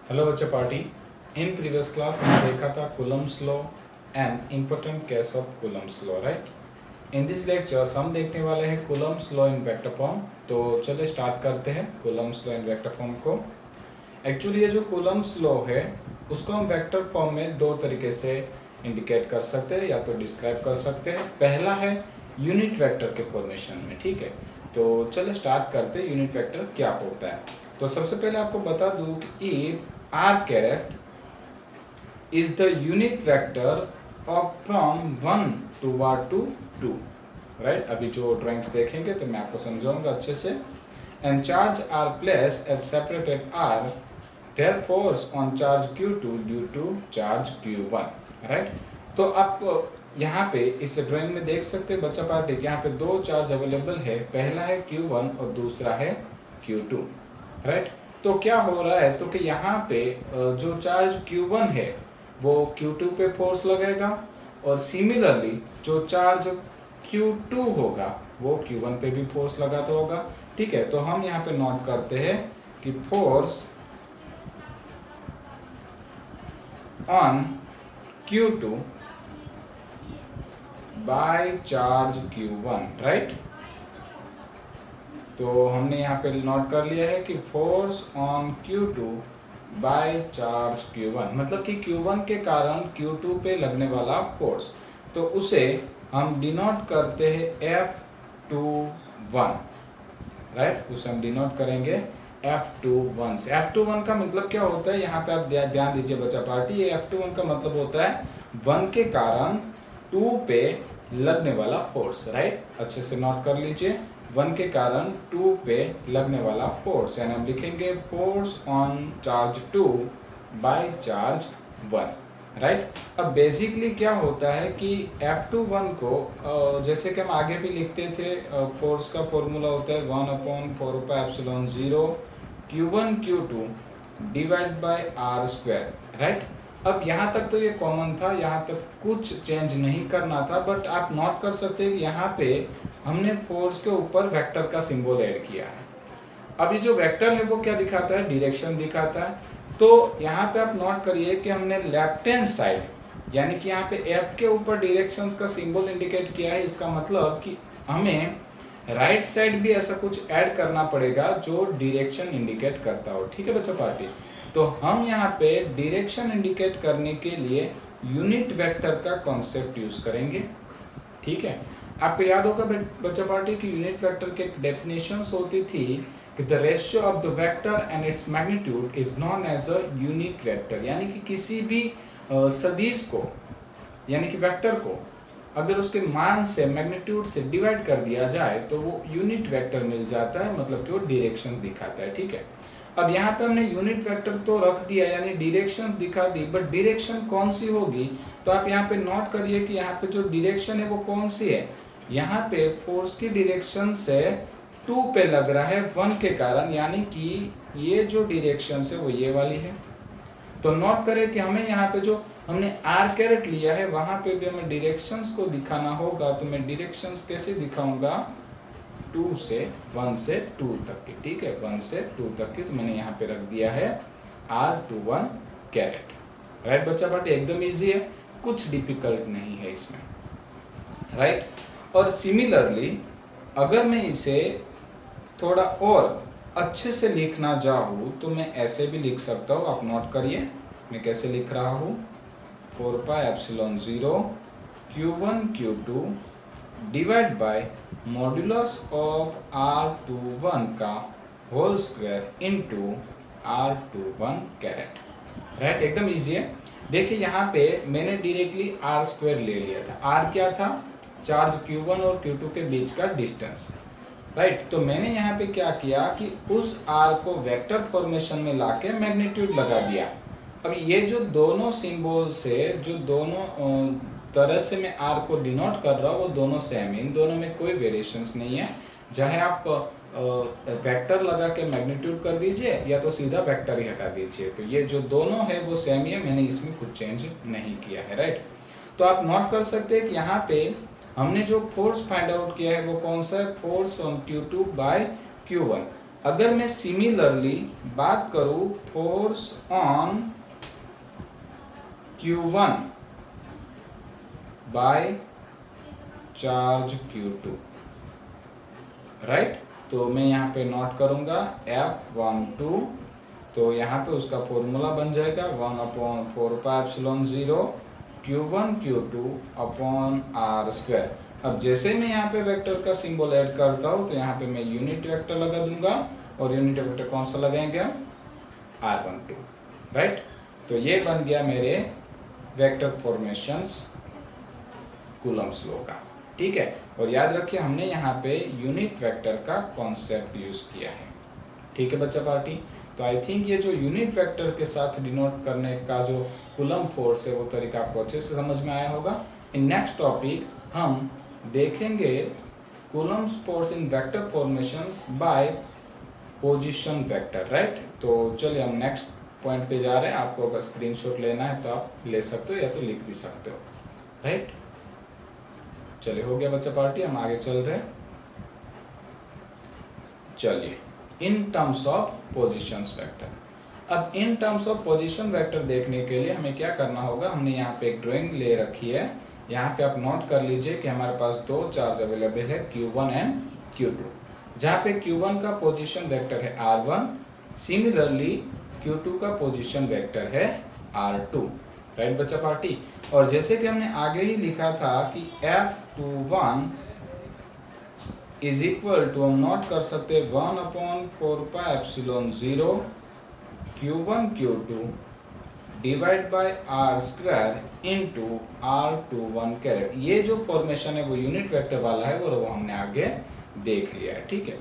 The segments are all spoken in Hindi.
हेलो बच्चा पार्टी। इन प्रीवियस क्लास हमने देखा था Coulomb's law and important case of Coulomb's law, right. In this lectures हम देखने वाले हैं Coulomb's law in vector form. तो चलिए स्टार्ट करते हैं Coulomb's law in vector form को। एक्चुअली ये जो कूलम्स लॉ है उसको हम वेक्टर फॉर्म में दो तरीके से इंडिकेट कर सकते हैं या तो डिस्क्राइब कर सकते हैं। पहला है यूनिट वेक्टर के फॉर्मेशन में, ठीक है। तो चलिए स्टार्ट करते हैं यूनिट वेक्टर क्या होता है। तो सबसे पहले आपको बता दूं कि if r caret is the unit vector of from 1 toward to 2, right। अभी जो ड्राइंग्स देखेंगे तो मैं आपको समझाऊंगा अच्छे से। and charge are placed at separated r, their force on charge q2 due to charge q1, right। तो आप यहाँ पे इस ड्राइंग में देख सकते हैं बच्चा पार्टी, यहाँ पे दो चार्ज अवेलेबल है, पहला है q1 और दूसरा है q2, राइट। तो क्या हो रहा है तो कि यहाँ पे जो चार्ज Q1 है वो Q2 पे फोर्स लगेगा और सिमिलरली जो चार्ज Q2 होगा वो Q1 पे भी फोर्स लगाता होगा, ठीक है। तो हम यहाँ पे नोट करते हैं कि force on Q2 by charge Q1, right. तो हमने यहाँ पे नोट कर लिया है कि force on Q2 by charge Q1, मतलब कि Q1 के कारण Q2 पे लगने वाला फोर्स, तो उसे हम डिनोट करते हैं F21, राइट। उसे हम डिनोट करेंगे F21 से। F21 का मतलब क्या होता है, यहाँ पे आप ध्यान दीजिए बच्चा पार्टी, ये F21 का मतलब होता है 1 के कारण 2 पे लगने वाला फोर्स, राइट। अच्छे से नोट कर लीजिए, 1 के कारण 2 पे लगने वाला फोर्स, यानी हम लिखेंगे force on charge 2 by charge 1, right. अब बेसिकली क्या होता है कि F21 को जैसे कि हम आगे भी लिखते थे, फोर्स का फॉर्मूला होता है 1/4πε0 Q1 Q2 divide bye r square, right. अब यहाँ तक तो ये कॉमन था, यहाँ तक कुछ चेंज नहीं करना था, बट आप नोट कर सकते हैं कि यहाँ पे हमने फोर्स के ऊपर वेक्टर का सिंबल ऐड किया है। अब ये जो वेक्टर है वो क्या दिखाता है, डायरेक्शन दिखाता है। तो यहाँ पे आप नोट करिए कि हमने लेफ्ट हैंड साइड, यानी कि यहाँ पे एफ के ऊपर डायरेक्शंस का सिंबल इंडिकेट किया है। इसका मतलब कि हमें राइट साइड भी ऐसा कुछ ऐड करना पड़ेगा जो डायरेक्शन इंडिकेट करता हो, ठीक है बच्चा पार्टी। तो हम यहाँ पे डायरेक्शन इंडिकेट करने के लिए यूनिट वेक्टर का कॉन्सेप्ट यूज करेंगे, ठीक है। आपको याद होगा बच्चा पार्टी की यूनिट वेक्टर के डेफिनेशंस होती थी कि the ratio of the vector and its magnitude is known as a unit vector, यानी कि किसी भी सदिश को, यानी कि वेक्टर को अगर उसके मान से, मैग्नीट्यूड से डिवाइड कर दिया जाए तो वो यूनिट वेक्टर मिल जाता है, मतलब कि वो डायरेक्शन दिखाता है, ठीक है। अब यहाँ पे हमने यूनिट वेक्टर तो रख दिया, यानी डायरेक्शन दिखा दी, बट डायरेक्शन कौन सी होगी, तो आप यहाँ पे नोट करिए कि यहाँ पे जो डायरेक्शन है वो कौन सी है। यहाँ पे फोर्स की डायरेक्शन से 2 पे लग रहा है 1 के कारण, यानी कि ये जो डायरेक्शन है वो ये वाली है। तो नोट करें कि हमें यहाँ पे जो हमने r कैरेट लिया है वहां पे भी हमें डायरेक्शंस को दिखाना होगा। तो मैं डायरेक्शंस कैसे दिखाऊंगा, 2 से 1 से 2 तक की, ठीक है, 1 से 2 तक की। तो मैंने यहाँ पे रख दिया है R21 कैरेट, राइट बच्चा पार्टी। एकदम इजी है, कुछ डिफिकल्ट नहीं है इसमें, राइट। और सिमिलरली अगर मैं इसे थोड़ा और अच्छे से लिखना चाहूँ तो मैं ऐसे भी लिख सकता हूँ। आप नोट करिए मैं कैसे लिख रहा हूँ, 4πε0 Q1 Q2 divide bye modulus of R21 का whole square into R21 caret, right. एकदम इजी है। देखिए यहाँ पे मैंने डायरेक्टली R स्क्वायर ले लिया था। R क्या था, चार्ज Q1 और Q2 के बीच का डिस्टेंस, राइट। तो मैंने यहाँ पे क्या किया कि उस R को वेक्टर फॉर्मेशन में लाके मैग्नीट्यूड लगा दिया। अब ये जो दोनों सिंबल से, जो दोनों तरह से मैं R को डिनोट कर रहा हूँ वो दोनों सेम है, इन दोनों में कोई वेरिएशंस नहीं है। चाहे आप वेक्टर लगा के मैग्नीट्यूड कर दीजिए या तो सीधा वेक्टर ही हटा दीजिए, तो ये जो दोनों है वो सेम ही है, मैंने इसमें कुछ चेंज नहीं किया है, राइट। तो आप नोट कर सकते हैं कि यहाँ पे हमने जो फोर्स फाइंड आउट किया है वो कौन सा है, force on Q2 bye Q1। अगर मैं सिमिलरली बात करूं force on Q1 by charge Q2, right. तो मैं यहाँ पे नोट करूंगा F12, तो यहाँ पे उसका फॉर्मूला बन जाएगा 1/4πε0 Q1 Q2 अपॉन r²। अब जैसे मैं यहाँ पे वेक्टर का सिंबल ऐड करता हूँ तो यहाँ पे मैं यूनिट वेक्टर लगा दूंगा, और यूनिट वेक्टर कौन सा लगाएंगे हम, R12, राइट। तो ये बन गया मेरे वेक्टर फॉर्मेशंस कूलम्ब्स लॉ का, ठीक है। और याद रखिए हमने यहाँ पे यूनिट वेक्टर का कॉन्सेप्ट यूज किया है, ठीक है बच्चा पार्टी। तो आई थिंक ये जो यूनिट वेक्टर के साथ डिनोट करने का जो कूलम्ब फोर्स है वो तरीका आपको अच्छे से समझ में आया होगा। इन नेक्स्ट टॉपिक हम देखेंगे Coulomb's force in vector formations by position vector, right. तो चलिए हम नेक्स्ट पॉइंट पे जा रहे हैं। आपको अगर स्क्रीनशॉट लेना है तो आप ले सकते हो या तो लिख भी सकते हो, राइट। चलिए हो गया बच्चा पार्टी, हम आगे चल रहे हैं। चलिए in terms of positions vector. अब in terms of position vector देखने के लिए हमें क्या करना होगा, हमने यहाँ पे एक ड्राइंग ले रखी है। यहाँ पे आप नोट कर लीजिए कि हमारे पास दो चार्ज अवेलेबल है Q1 एंड Q2, जहाँ पे Q1 का पोजीशन वेक्टर है R1, सिमिलरली Q2 का पोजीशन वेक्टर है R2, राइट बच्चा पार्टी। और जैसे कि हमने आगे ही लिखा था कि F21 इज इक्वल टू, हम नोट कर सकते 1/4πε0 Q1 Q2 divide bye r² into R21 carat. ये जो फॉर्मेशन है वो यूनिट वेक्टर वाला है, वो हमने आगे देख लिया है, ठीक है।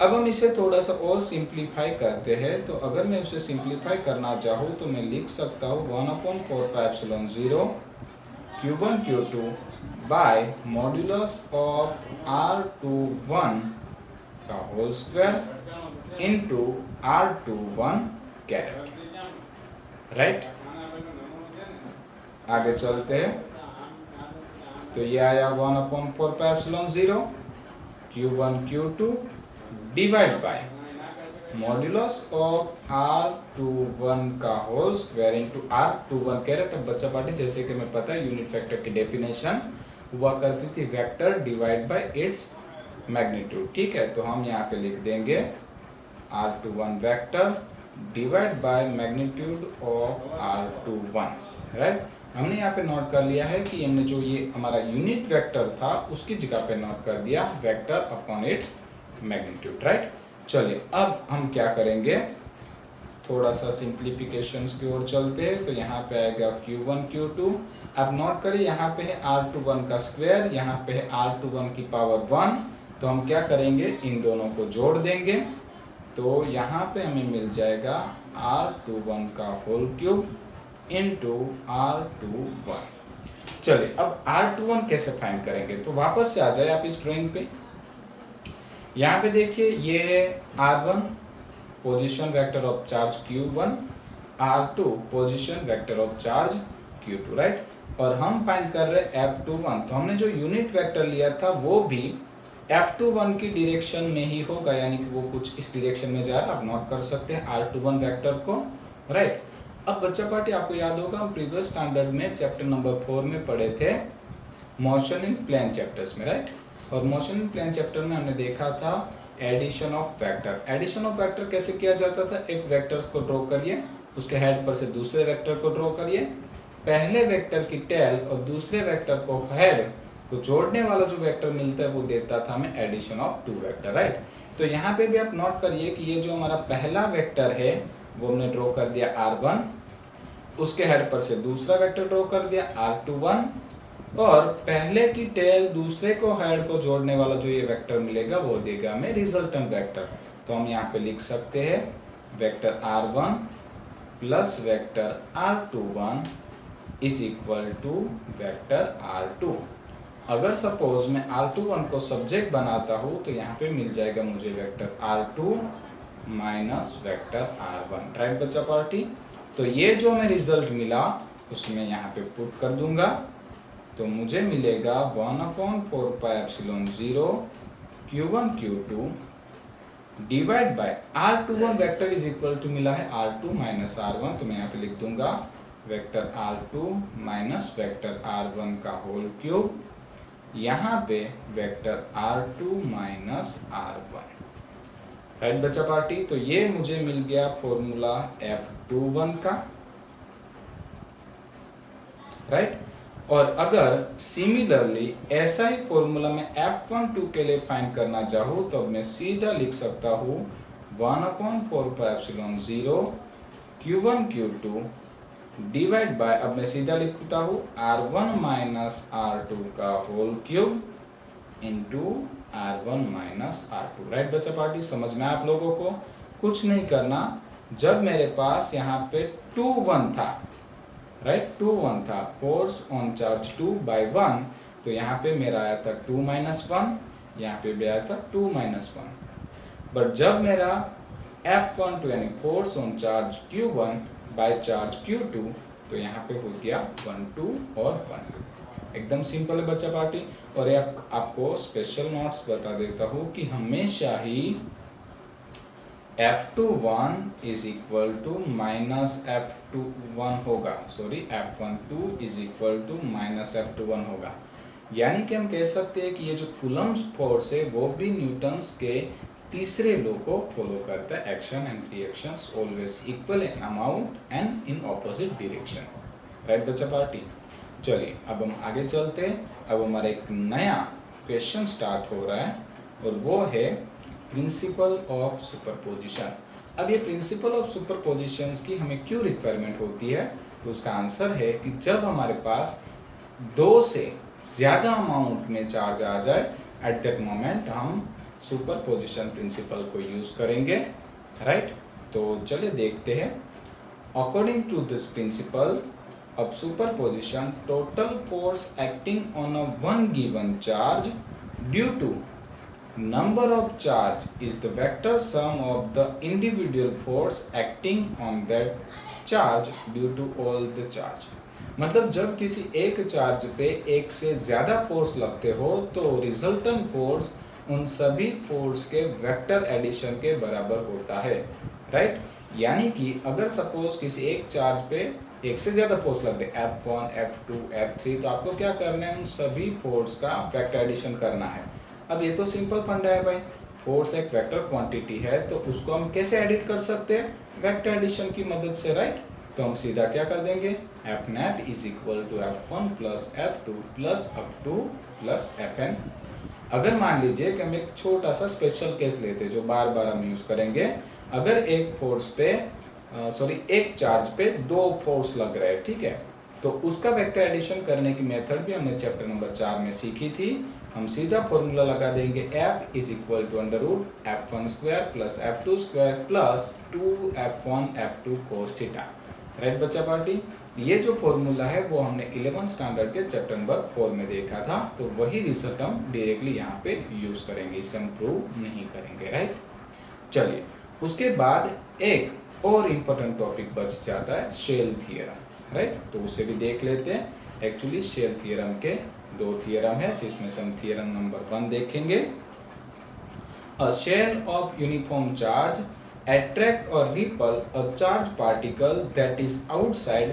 अब हम इसे थोड़ा सा और सिंप्लीफाई करते हैं। तो अगर मैं उसे सिंप्लीफाई करना चाहूँ तो मैं लिख सकता हूँ 1/4πε0 Q1 Q2 bye modulus of R21 का whole square into R21 caret, right. आगे चलते हैं। तो ये आया 1/4πε0 Q1 Q2 divide bye modulus of R21 का whole square into R21 carat. अब बच्चा पार्टी जैसे कि मैं पता है यूनिट वेक्टर की डेफिनेशन हुआ करती थी vector divide by its magnitude, ठीक है। तो हम यहाँ पे लिख देंगे R21 vector divide by magnitude of R21, right. हमने यहाँ पे नोट कर लिया है कि हमने जो ये हमारा यूनिट वेक्टर था उसकी जगह पे नोट कर दिया vector upon its magnitude, right. चलिए अब हम क्या करेंगे, थोड़ा सा सिंप्लीफिकेशंस की ओर चलते हैं। तो यहाँ पे आएगा Q1 Q2। अब नोट करिए यहाँ पे है R21 का स्क्वायर, यहाँ पे है R21 की पावर 1। तो हम क्या करेंगे, इन दोनों को जोड़ देंगे। तो यहाँ पे हमें मिल जाएगा R21 का होल क्यूब इंटू R21। चलिए अब R21 कैसे फाइंड करेंगे, तो वापस से आ जाए आप इस ड्राइंग पे। यहाँ पे देखिए ये है R1 position vector of charge Q1, R2 position vector of charge Q2, right. और हम फाइंड कर रहे हैं F21। तो हमने जो यूनिट वेक्टर लिया था वो भी F21 की डायरेक्शन में ही होगा, यानी कि वो कुछ इस डायरेक्शन में जा रहा है। आप नोट कर सकते हैं R21 वेक्टर को, राइट। अब बच्चा पार्टी आपको याद होगा हम प्रीवियस स्टैंडर्ड में चैप्टर नंबर 4 में पढ़े थे मोशन इन प्लेन चैप्टर्स में, राइट। और मोशन इन प्लेन चैप्टर में हमने देखा था addition of vector. Addition of vector कैसे किया जाता था, एक वेक्टर को ड्रॉ करिए, उसके हेड पर से दूसरे वेक्टर को ड्रॉ करिए, पहले वेक्टर की टेल और दूसरे वेक्टर को हेड को जोड़ने वाला जो वेक्टर मिलता है वो देता था हमें एडिशन ऑफ 2 वेक्टर, राइट। तो यहाँ पे भी आप नोट करिए कि ये जो हमारा पहला वेक्टर है वो हमने ड्रॉ कर दिया R1, उसके हेड पर से दूसरा वेक्टर ड्रॉ कर दिया R21, और पहले की टेल दूसरे को हेड को जोड़ने वाला जो ये वेक्टर मिलेगा वो देगा हमें रिजल्टेंट वेक्टर। तो हम यहाँ पे लिख सकते हैं vector R1 plus vector R21 is equal to vector R2। अगर सपोज मैं R21 को सब्जेक्ट बनाता हूँ तो यहाँ पे मिल जाएगा मुझे vector R2 minus vector R1, right बच्चा पार्टी। तो ये जो हमें रिजल्ट मिला उसमें यहाँ पे पुट कर दूंगा, तो मुझे मिलेगा 1/4πε0 Q1 Q2 divide by R21 vector is equal to मिला है R2 माइनस R1, तो मैं यहाँ पे लिख दूंगा vector R2 minus vector R1 का होल क्यूब, यहाँ पे vector R2 minus R1। Right बच्चा पार्टी, तो ये मुझे मिल गया फॉर्मूला F21 का। राइट, और अगर सिमिलरली ऐसा ही फॉर्मूला मैं F12 के लिए फाइंड करना चाहूँ तो अब मैं सीधा लिख सकता हूँ 1/4πε0 Q1 Q2 डिवाइड बाय, अब मैं सीधा लिखता हूँ R1 माइनस R2 का whole cube into R1 minus R2। Right बच्चा पार्टी, समझ में आप लोगों को? कुछ नहीं करना, जब मेरे पास यहाँ पे 2 1 था, राइट 2 1 था, फोर्स ऑन चार्ज 2 बाई 1, तो यहाँ पे मेरा आया था 2 माइनस 1, यहाँ पे भी आया था 2 माइनस 1। बट जब मेरा F12 यानी force on charge Q1 by charge Q2, तो यहाँ पे हो गया 1 2 और 1। एकदम सिंपल है बच्चा पार्टी। और ये आपको स्पेशल नोट्स बता देता हूँ कि हमेशा ही F21 is equal to minus F21 होगा, sorry F12 is equal to minus F21 होगा। यानी कि हम कह सकते हैं कि ये जो कूलम्स फोर्स है वो भी न्यूटन्स के तीसरे लॉ को फॉलो करता है, action and reactions always equal in amount and in opposite direction. Right बच्चा पार्टी, चलिए अब हम आगे चलते हैं। अब हमारा एक नया क्वेश्चन स्टार्ट हो रहा है और वो है प्रिंसिपल ऑफ सुपरपोजिशन। अब ये प्रिंसिपल ऑफ सुपरपोजिशन की हमें क्यों रिक्वायरमेंट होती है, तो उसका आंसर है कि जब हमारे पास 2 से ज़्यादा अमाउंट में चार्ज आ जाए, एट दैट मोमेंट हम सुपरपोजिशन प्रिंसिपल को यूज़ करेंगे। राइट, तो चलिए देखते हैं। According to this principle of superposition, total force acting on a one given charge due to number of charge is the vector sum of the individual force acting on that charge due to all the charge। मतलब जब किसी एक चार्ज पे एक से ज़्यादा फोर्स लगते हो तो रिजल्टेंट फोर्स उन सभी फोर्स के वेक्टर एडिशन के बराबर होता है। राइट, यानी कि अगर सपोज किसी एक चार्ज पे एक से ज़्यादा फोर्स लग रहे F1, F2, F3, तो आपको क्या करना है, उन सभी फोर्स का वेक्टर एडिशन करना है। अब ये तो सिंपल फंडा है भाई, फोर्स एक वेक्टर क्वांटिटी है तो उसको हम कैसे एडिट कर सकते हैं, वेक्टर एडिशन की मदद से। राइट, तो हम सीधा क्या कर देंगे, F net is equal to F1 plus F2 plus F2 plus Fn। अगर मान लीजिए कि हम एक छोटा सा स्पेशल केस लेते हैं जो बार बार हम यूज़ करेंगे। अगर एक फोर्स पे एक चार्ज पे 2 फोर्स लग रहे हैं, ठीक है, तो उसका वेक्टर एडिशन करने की मेथड भी हमने चैप्टर नंबर 4 में सीखी थी। हम सीधा फॉर्मूला लगा देंगे F is equal to under root F1 square plus F2 square plus 2F1 F2 cos theta. Right बच्चा पार्टी, ये जो फॉर्मूला है वो हमने 11 स्टैंडर्ड के चैप्टर नंबर 4 में देखा था, तो वही रिजल्ट हम डायरेक्टली यहाँ पे यूज करेंगे, इसे हम प्रूव नहीं करेंगे। राइट, चलिए उसके बाद एक और इम्पोर्टेंट टॉपिक बच जाता है, शेल थ्योरम। राइट, तो उसे भी देख लेते हैं। एक्चुअली शेल थ्योरम के 2 थ्योरम है, जिसमें से हम थ्योरम नंबर 1 देखेंगे। A shell of uniform charge attract or repel a charged particle that is outside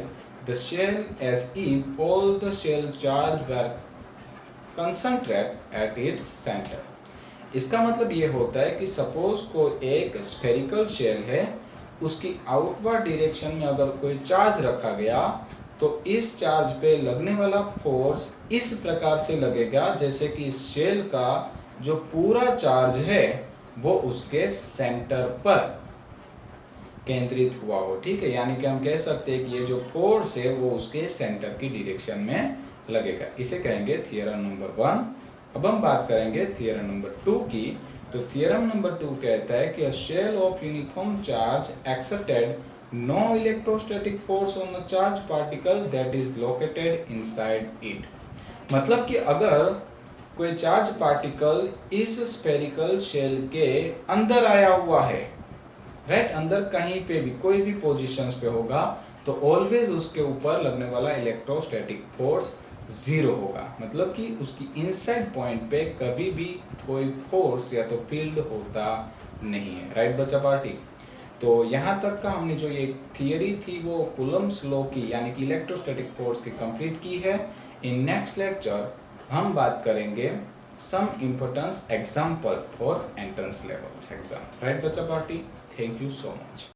the shell as if all the shell charge were concentrated at its center। इसका मतलब ये होता है कि सपोज को एक स्फेरिकल शेल है, उसकी आउटवर्ड डायरेक्शन में अगर कोई चार्ज रखा गया तो इस चार्ज पे लगने वाला फोर्स इस प्रकार से लगेगा जैसे कि इस शेल का जो पूरा चार्ज है वो उसके सेंटर पर केंद्रित हुआ हो। ठीक है, यानी कि हम कह सकते हैं कि ये जो फोर्स है वो उसके सेंटर की डायरेक्शन में लगेगा। इसे कहेंगे थ्योरम नंबर 1। अब हम बात करेंगे थ्योरम नंबर 2 की। तो थ्योरम नंबर 2 कहता है कि a shell of uniform charge exerted no electrostatic force on a charge particle that is located inside it. मतलब कि अगर कोई चार्ज पार्टिकल इस स्फेरिकल शेल के अंदर आया हुआ है, राइट, अंदर कहीं पे भी कोई भी पोजीशंस पे होगा तो ऑलवेज उसके ऊपर लगने वाला इलेक्ट्रोस्टैटिक फोर्स 0 होगा। मतलब कि उसकी इनसाइड पॉइंट पे कभी भी कोई फोर्स या तो फील्ड होता नहीं है। राइट बच्चा पार्टी। तो यहाँ तक का हमने जो ये थियरी थी वो कूलम्ब्स लॉ की यानी कि इलेक्ट्रोस्टैटिक फोर्स की कंप्लीट की है। इन नेक्स्ट लेक्चर हम बात करेंगे some importance example for entrance levels exam. Right बच्चा party, thank you so much.